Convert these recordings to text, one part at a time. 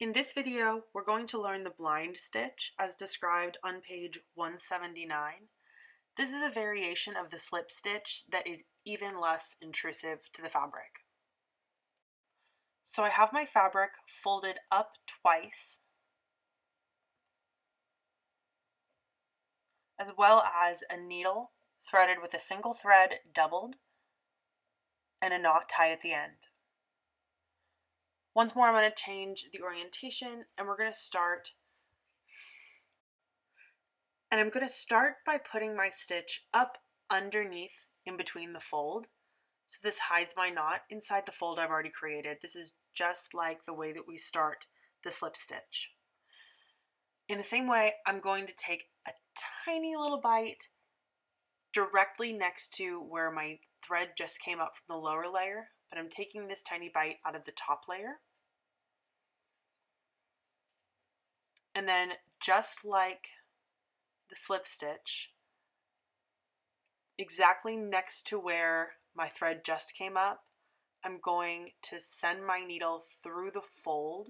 In this video, we're going to learn the blind stitch as described on page 179. This is a variation of the slip stitch that is even less intrusive to the fabric. So I have my fabric folded up twice, as well as a needle threaded with a single thread doubled and a knot tied at the end. Once more, I'm going to change the orientation and we're going to start. And I'm going to start by putting my stitch up underneath in between the fold. So this hides my knot inside the fold I've already created. This is just like the way that we start the slip stitch. In the same way, I'm going to take a tiny little bite directly next to where my thread just came up from the lower layer, but I'm taking this tiny bite out of the top layer. And then just like the slip stitch, exactly next to where my thread just came up, I'm going to send my needle through the fold,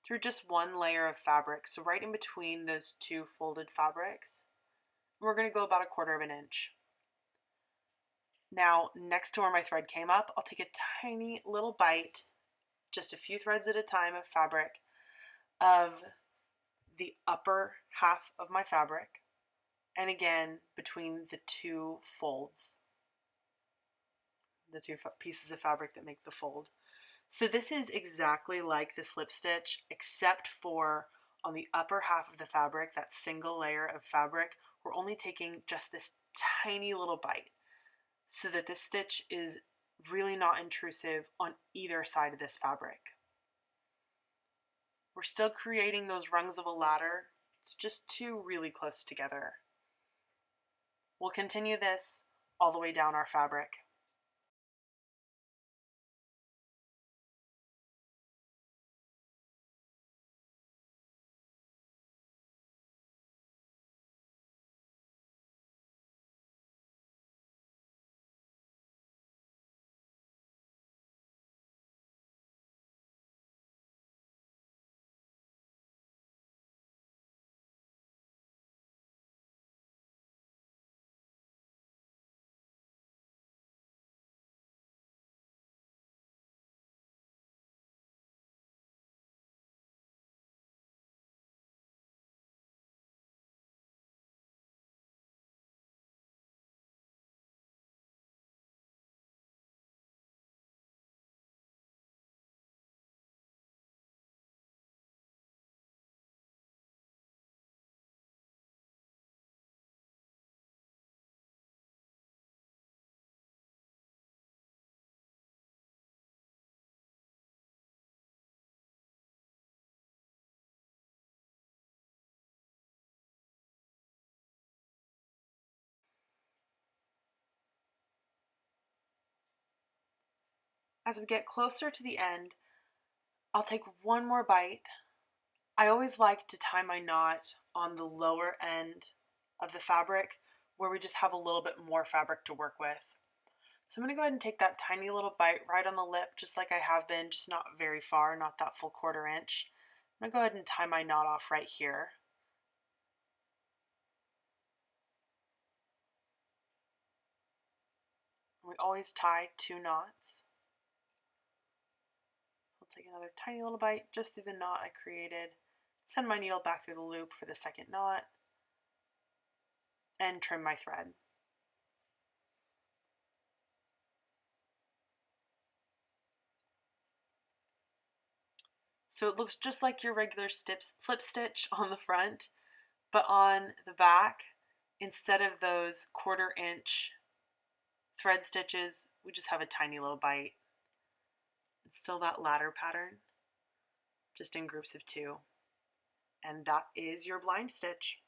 through just one layer of fabric, so right in between those two folded fabrics. We're going to go about 1/4 of an inch. Now, next to where my thread came up, I'll take a tiny little bite, just a few threads at a time of fabric, of the upper half of my fabric, and again, between the two folds, the two pieces of fabric that make the fold. So this is exactly like the slip stitch, except for on the upper half of the fabric, that single layer of fabric, we're only taking just this tiny little bite so that this stitch is really not intrusive on either side of this fabric. We're still creating those rungs of a ladder. It's just two really close together. We'll continue this all the way down our fabric. As we get closer to the end, I'll take one more bite. I always like to tie my knot on the lower end of the fabric where we just have a little bit more fabric to work with. So I'm going to go ahead and take that tiny little bite right on the lip, just like I have been, just not very far, not that full 1/4 inch. I'm going to go ahead and tie my knot off right here. We always tie 2 knots. I'll take another tiny little bite just through the knot I created, send my needle back through the loop for the second knot, and trim my thread. So it looks just like your regular slip stitch on the front, but on the back, instead of those 1/4 inch thread stitches, we just have a tiny little bite. It's still that ladder pattern, just in groups of 2. And that is your blind stitch.